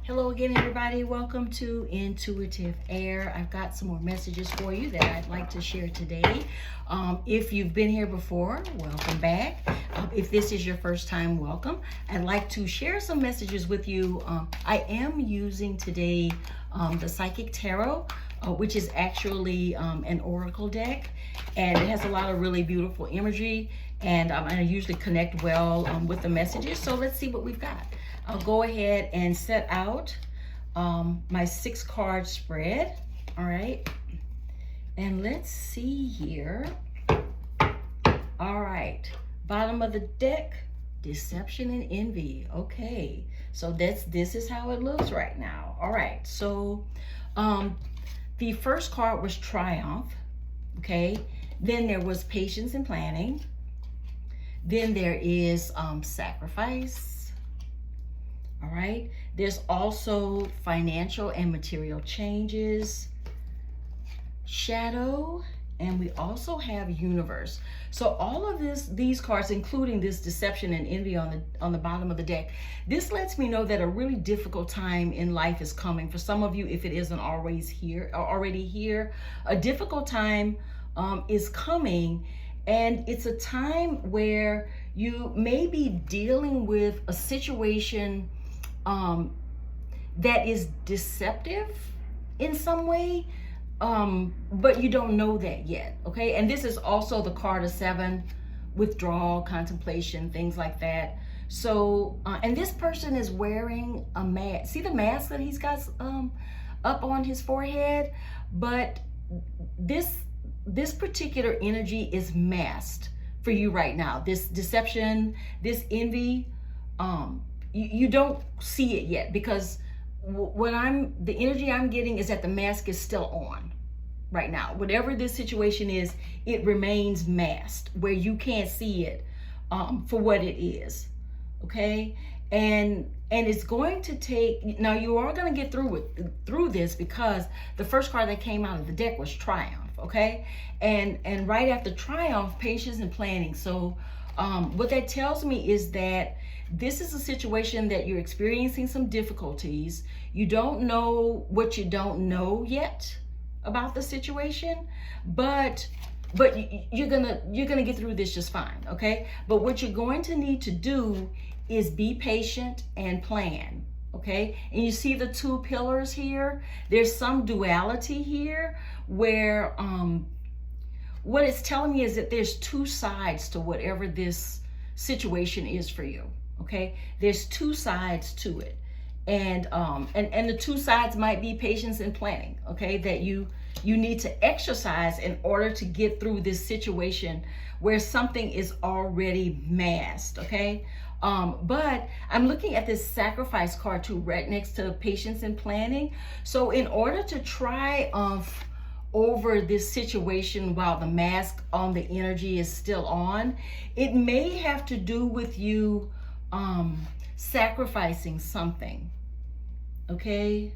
Hello again, everybody. Welcome to Intuitive Air. I've got some more messages for you that I'd like to share today. If you've been here before, welcome back. If this is your first time, welcome. I'd like to share some messages with you. I am using today the Psychic Tarot, which is actually an oracle deck, and it has a lot of really beautiful imagery, and I usually connect well with the messages. So let's see what we've got. I'll go ahead and set out my 6-card spread. All right. And let's see here. All right. Bottom of the deck, deception and envy. Okay. So this is how it looks right now. All right. So the first card was triumph. Okay. Then there was patience and planning. Then there is sacrifice. All right. There's also financial and material changes, shadow, and we also have universe. So all of these cards, including this deception and envy on the bottom of the deck, this lets me know that a really difficult time in life is coming for some of you. If it isn't always here or already here, a difficult time is coming, and it's a time where you may be dealing with a situation that is deceptive in some way, but you don't know that yet. Okay. And this is also the card of 7, withdrawal, contemplation, things like that. So and this person is wearing a mask. See the mask that he's got up on his forehead? But this particular energy is masked for you right now. This deception, this envy, you don't see it yet, because the energy I'm getting is that the mask is still on right now. Whatever this situation is, it remains masked where you can't see it for what it is. Okay. And it's going to take, now you are going to get through this, because the first card that came out of the deck was triumph. Okay. And right after triumph, patience and planning. So what that tells me is that this is a situation that you're experiencing some difficulties. You don't know what you don't know yet about the situation, but you're gonna get through this just fine. Okay. But what you're going to need to do is be patient and plan. Okay. And you see the 2 pillars here. There's some duality here where what it's telling me is that there's 2 sides to whatever this situation is for you. Okay, there's 2 sides to it, and the 2 sides might be patience and planning. Okay, that you need to exercise in order to get through this situation where something is already masked. Okay, but I'm looking at this sacrifice card too, right next to patience and planning. So in order to triumph over this situation while the mask on the energy is still on, it may have to do with you sacrificing something. Okay,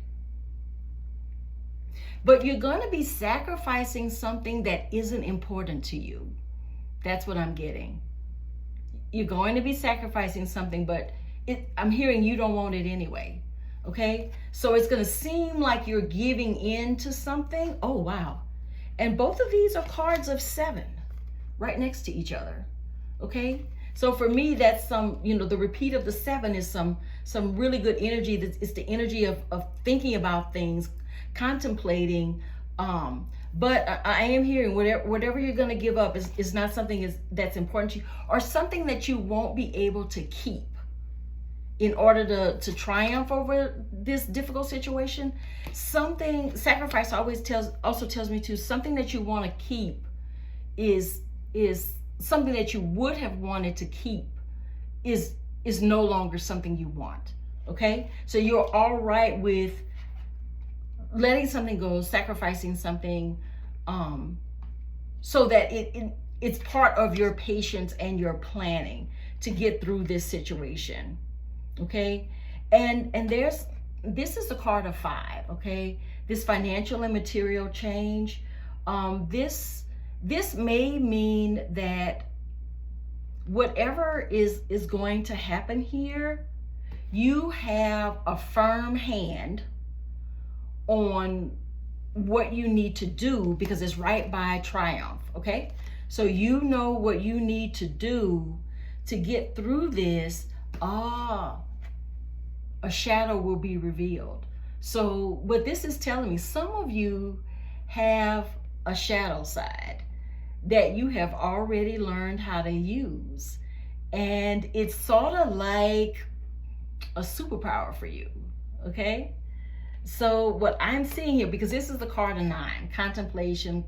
but you're going to be sacrificing something that isn't important to you. That's what I'm getting. You're going to be sacrificing something, but I'm hearing you don't want it anyway. Okay, so it's going to seem like you're giving in to something. Oh wow. And both of these are cards of 7 right next to each other. Okay, so for me, that's some, the repeat of the 7 is some really good energy. It's the energy of thinking about things, contemplating. But I am hearing whatever you're going to give up is not something that's important to you, or something that you won't be able to keep in order to triumph over this difficult situation. Sacrifice also tells me too, something that you want to keep is something that you would have wanted to keep is no longer something you want. Okay, so you're all right with letting something go, sacrificing something, so that it's part of your patience and your planning to get through this situation. Okay, and this is the card of 5. Okay, this financial and material change. This may mean that whatever is going to happen here, you have a firm hand on what you need to do because it's right by triumph, okay? So you know what you need to do to get through this. A shadow will be revealed. So what this is telling me, some of you have a shadow side that you have already learned how to use. And it's sort of like a superpower for you, okay? So what I'm seeing here, because this is the card of 9, contemplation,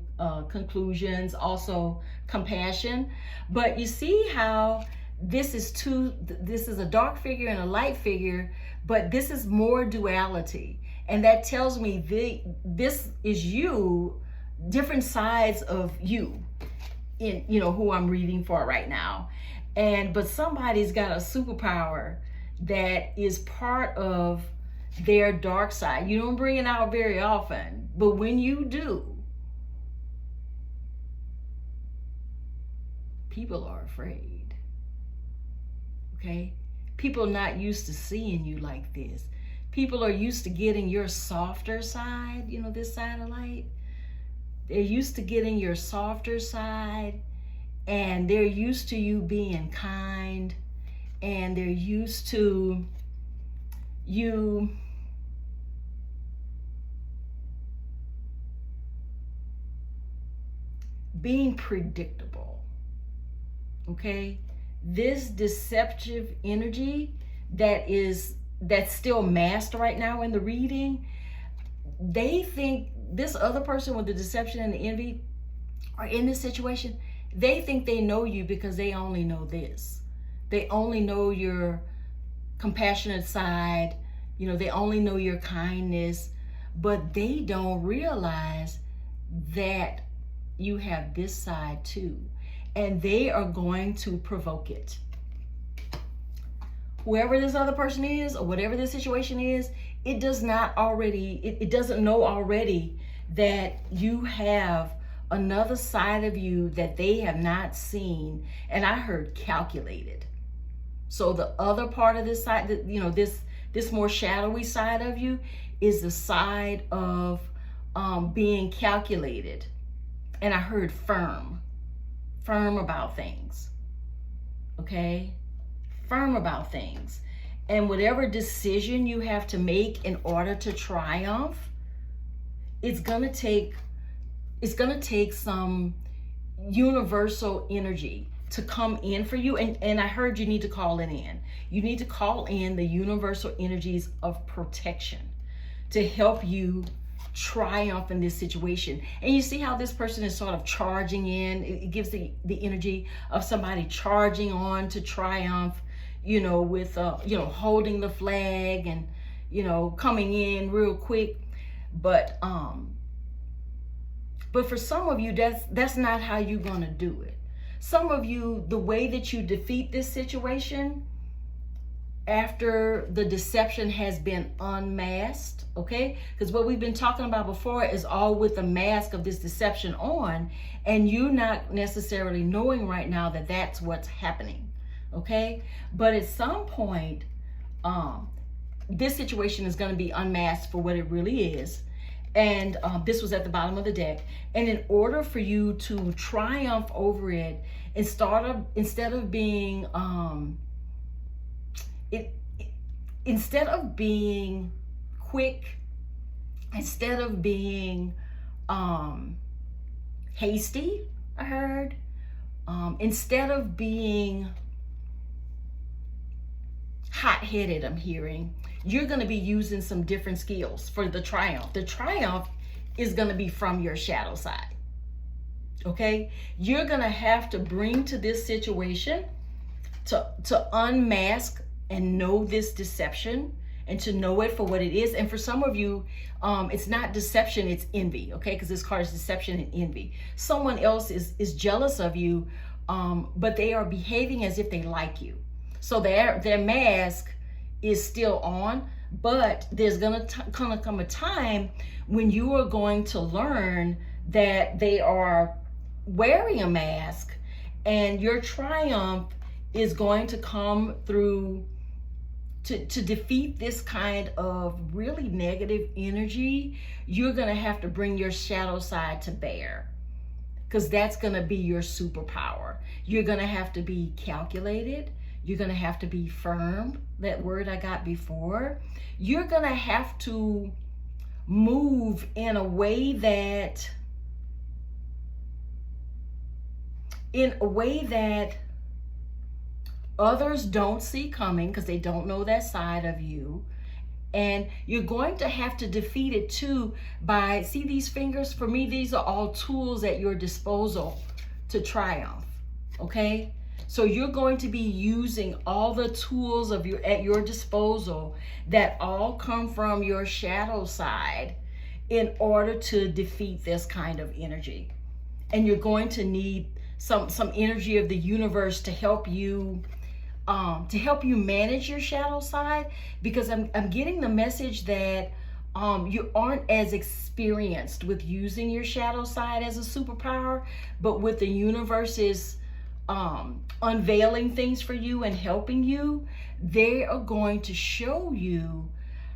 conclusions, also compassion. But you see how this is a dark figure and a light figure, but this is more duality. And that tells me this is you, different sides of you, in who I'm reading for right now. But somebody's got a superpower that is part of their dark side. You don't bring it out very often, but when you do, people are afraid. Okay? People are not used to seeing you like this. People are used to getting your softer side, this side of light. They're used to getting your softer side, and they're used to you being kind, and they're used to you being predictable, okay? This deceptive energy that's still masked right now in the reading, they think this other person with the deception and the envy are in this situation, they think they know you because they only know this. They only know your compassionate side, they only know your kindness, but they don't realize that you have this side too, and they are going to provoke it. Whoever this other person is, or whatever this situation is, it doesn't know already that you have another side of you that they have not seen. And I heard calculated. So the other part of this side, this more shadowy side of you, is the side of being calculated. And I heard firm about things, okay? Firm about things. And whatever decision you have to make in order to triumph, it's gonna take some universal energy to come in for you. And I heard you need to call it in. You need to call in the universal energies of protection to help you triumph in this situation. And you see how this person is sort of charging in. It gives the energy of somebody charging on to triumph, with holding the flag and coming in real quick. But for some of you, that's not how you're gonna do it. Some of you, the way that you defeat this situation after the deception has been unmasked, okay? Because what we've been talking about before is all with the mask of this deception on, and you not necessarily knowing right now that that's what's happening, okay? But at some point, this situation is going to be unmasked for what it really is. And this was at the bottom of the deck. And in order for you to triumph over it, instead of being quick, instead of being hasty, I heard, instead of being hot-headed, I'm hearing, you're going to be using some different skills for the triumph. The triumph is going to be from your shadow side, okay? You're going to have to bring to this situation to unmask and know this deception and to know it for what it is. And for some of you, it's not deception, it's envy, okay? Because this card is deception and envy. Someone else is jealous of you, but they are behaving as if they like you. So their mask is still on, but there's gonna come a time when you are going to learn that they are wearing a mask, and your triumph is going to come through to defeat this kind of really negative energy, you're going to have to bring your shadow side to bear, because that's going to be your superpower. You're going to have to be calculated. You're going to have to be firm, that word I got before. You're going to have to move in a way that others don't see coming, because they don't know that side of you. And you're going to have to defeat it too by, see these fingers? For me, these are all tools at your disposal to triumph, okay? So you're going to be using all the tools at your disposal that all come from your shadow side in order to defeat this kind of energy. And you're going to need some energy of the universe to help you manage your shadow side, because I'm getting the message that you aren't as experienced with using your shadow side as a superpower, but with the universe's unveiling things for you and helping you, they are going to show you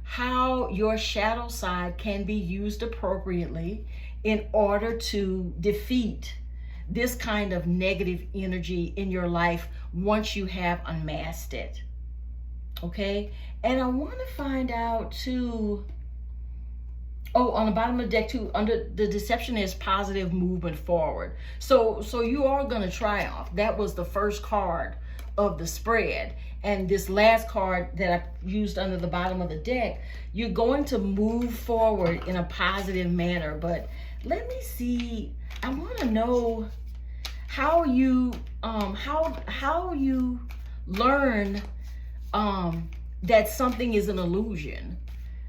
how your shadow side can be used appropriately in order to defeat this kind of negative energy in your life once you have unmasked it. Okay? And I want to find out too, on the bottom of the deck too, under the deception is positive movement forward. So you are going to triumph. That was the first card of the spread. And this last card that I used under the bottom of the deck, you're going to move forward in a positive manner. But let me see, I want to know how you learn that something is an illusion.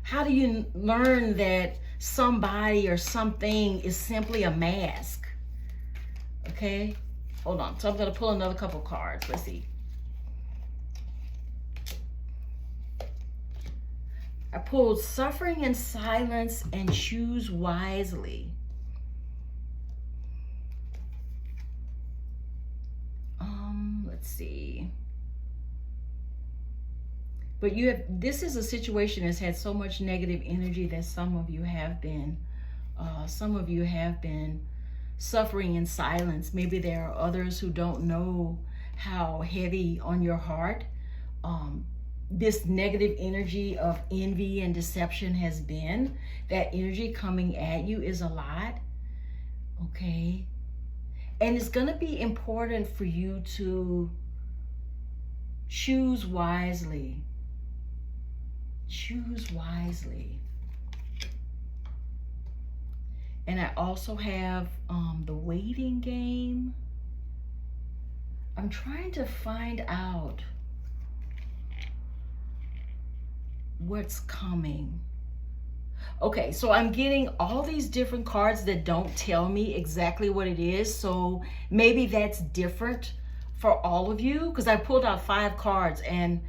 How do you learn that somebody or something is simply a mask? Okay, hold on. So I'm going to pull another couple cards. Let's see. I pulled suffering in silence and choose wisely. Let's see. But this is a situation that's had so much negative energy that some of you have been suffering in silence. Maybe there are others who don't know how heavy on your heart this negative energy of envy and deception has been. That energy coming at you is a lot. Okay? And it's going to be important for you to choose wisely. Choose wisely. And I also have the waiting game. I'm trying to find out what's coming. Okay, so I'm getting all these different cards that don't tell me exactly what it is. So maybe that's different for all of you, because I pulled out 5 cards and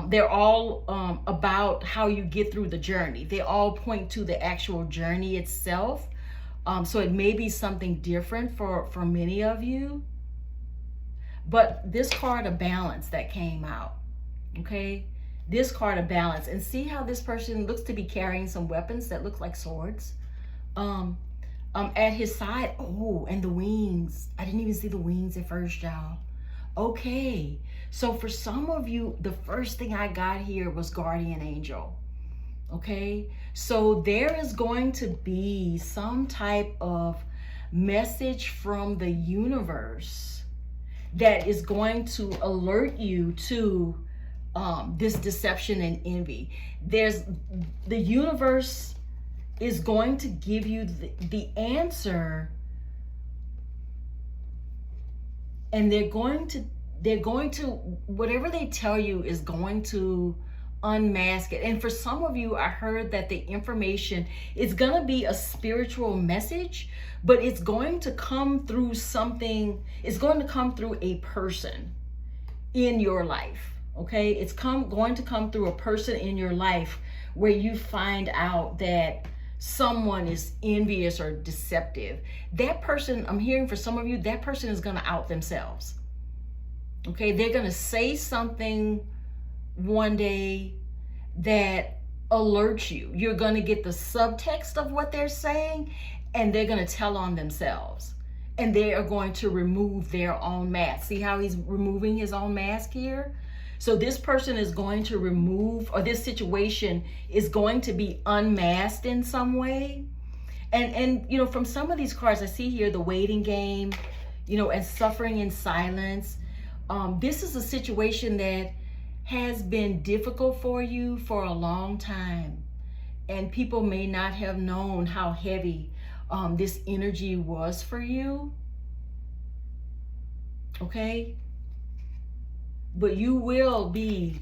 they're all about how you get through the journey. They all point to the actual journey itself. So it may be something different for many of you. But this card of balance that came out, okay? This card of balance, and see how this person looks to be carrying some weapons that look like swords at his side. Oh, and the wings. I didn't even see the wings at first, y'all. Okay, so for some of you, the first thing I got here was guardian angel. Okay, so there is going to be some type of message from the universe that is going to alert you to this deception and envy. The universe is going to give you the answer, and they're going to whatever they tell you is going to unmask it. And for some of you, I heard that the information is going to be a spiritual message, but it's going to come through something. It's going to come through a person in your life. Okay, it's going to come through a person in your life where you find out that someone is envious or deceptive. That person, I'm hearing for some of you, that person is going to out themselves. Okay, they're going to say something one day that alerts you. You're going to get the subtext of what they're saying, and they're going to tell on themselves. And they are going to remove their own mask. See how he's removing his own mask here? So this person is going to remove, or this situation is going to be unmasked in some way. And you know, from some of these cards I see here, the waiting game, you know, and suffering in silence. This is a situation that has been difficult for you for a long time. And people may not have known how heavy this energy was for you. Okay? But you will be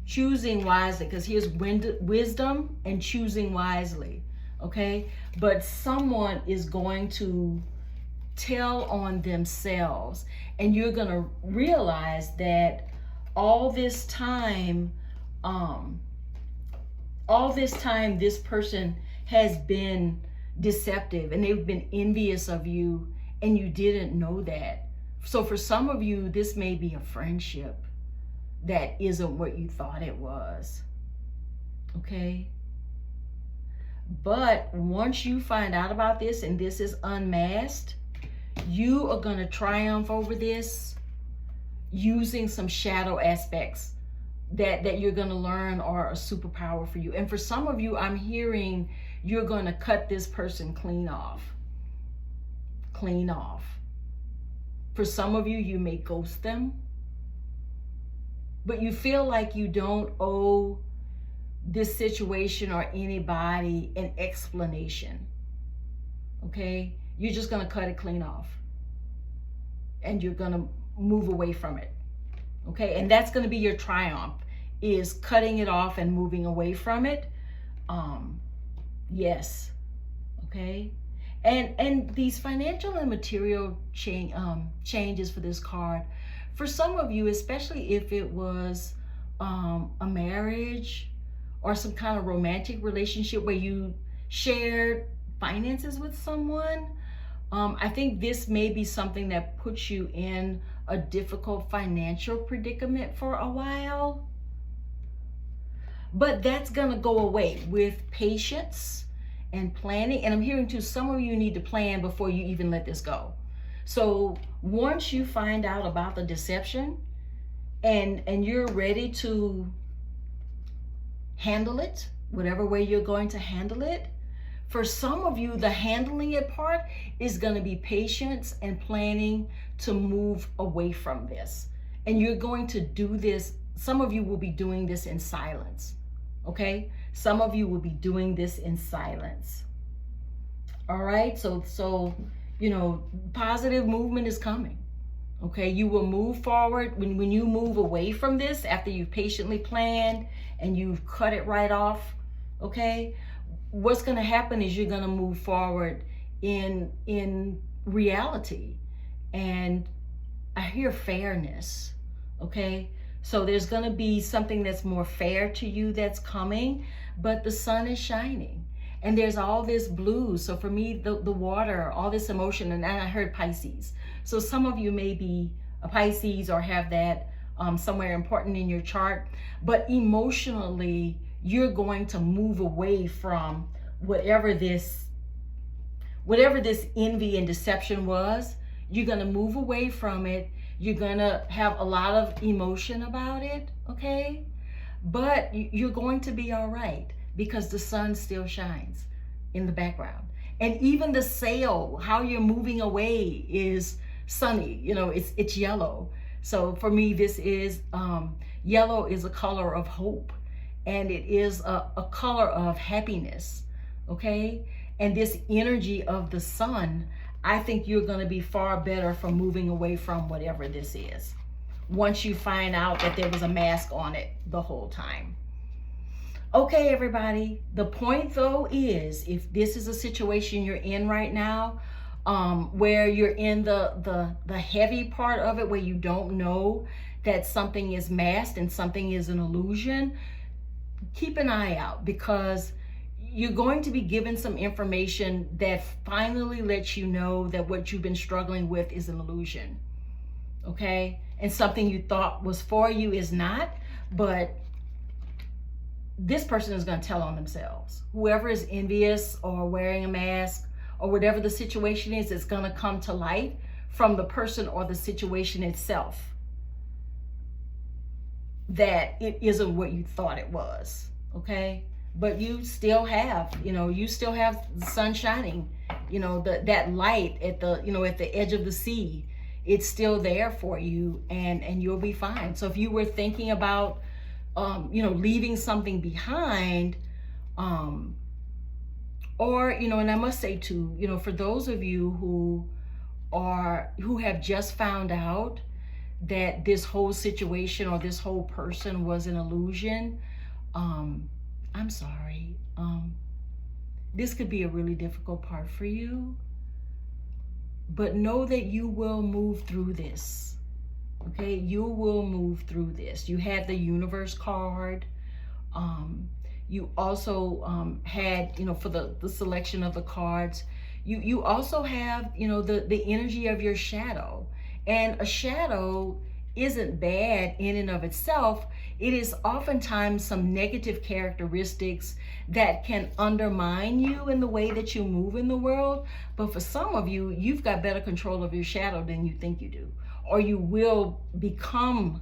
choosing wisely, because here's wisdom and choosing wisely. Okay? But someone is going to tell on themselves, and you're going to realize that all this time this person has been deceptive, and they've been envious of you, and you didn't know that. So for some of you, this may be a friendship that isn't what you thought it was. Okay? But once you find out about this and this is unmasked, you are going to triumph over this using some shadow aspects that you're going to learn are a superpower for you. And for some of you, I'm hearing you're going to cut this person clean off. Clean off. For some of you, you may ghost them, but you feel like you don't owe this situation or anybody an explanation. Okay? You're just going to cut it clean off, and you're going to move away from it. Okay? And that's going to be your triumph, is cutting it off and moving away from it. Yes. Okay? And these financial and material changes for this card, for some of you, especially if it was a marriage or some kind of romantic relationship where you shared finances with someone, I think this may be something that puts you in a difficult financial predicament for a while. But that's going to go away with patience and planning. And I'm hearing too, some of you need to plan before you even let this go. So once you find out about the deception and you're ready to handle it, whatever way you're going to handle it, for some of you, the handling it part is going to be patience and planning to move away from this. And you're going to do this. Some of you will be doing this in silence. Okay? Some of you will be doing this in silence. All right? So you know, positive movement is coming. Okay? You will move forward. When you move away from this after you've patiently planned and you've cut it right off, okay? What's going to happen is you're going to move forward in reality. And I hear fairness, okay? So there's going to be something that's more fair to you that's coming, but the sun is shining. And there's all this blue. So for me, the water, all this emotion, and I heard Pisces. So some of you may be a Pisces or have that somewhere important in your chart, but emotionally, you're going to move away from whatever this envy and deception was. You're going to move away from it. You're going to have a lot of emotion about it, okay? But you're going to be all right because the sun still shines in the background. And even the sail, how you're moving away is sunny. You know, it's yellow. So for me, this is, yellow is a color of hope. And it is a color of happiness, okay? And this energy of the sun, I think you're going to be far better for moving away from whatever this is, once you find out that there was a mask on it the whole time. Okay, everybody, the point though is, if this is a situation you're in right now, where you're in the heavy part of it, where you don't know that something is masked and something is an illusion, keep an eye out, because you're going to be given some information that finally lets you know that what you've been struggling with is an illusion, okay? And something you thought was for you is not, but this person is going to tell on themselves. Whoever is envious or wearing a mask or whatever the situation is going to come to light from the person or the situation itself, that it isn't what you thought it was. Okay, but you still have, you still have the sun shining, that light at the, at the edge of the sea. It's still there for you, and you'll be fine. So if you were thinking about leaving something behind, or, and I must say too, for those of you who have just found out that this whole situation or this whole person was an illusion, I'm sorry. This could be a really difficult part for you, but know that you will move through this. Okay, you will move through this. You had the universe card. You also had, for the selection of the cards, you also have, the energy of your shadow. And a shadow isn't bad in and of itself. It is oftentimes some negative characteristics that can undermine you in the way that you move in the world. But for some of you, you've got better control of your shadow than you think you do, or you will become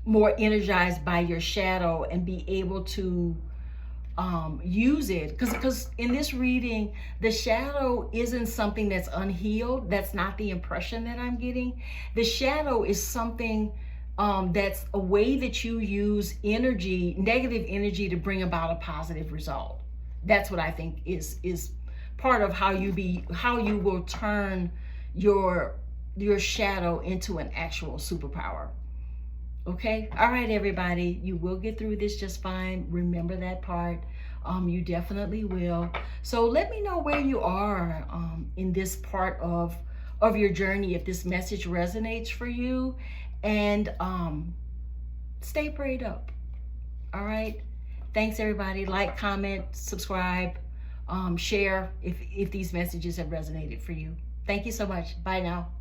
more energized by your shadow and be able to use it, because in this reading, the shadow isn't something that's unhealed. That's not the impression that I'm getting. The shadow is something that's a way that you use energy, negative energy, to bring about a positive result. That's what I think is part of how you will turn your shadow into an actual superpower. Okay, all right, everybody, you will get through this just fine. Remember that part. You definitely will. So let me know where you are in this part of your journey, if this message resonates for you, and stay prayed up. All right, thanks everybody. Like, comment, subscribe, share if these messages have resonated for you. Thank you so much. Bye now.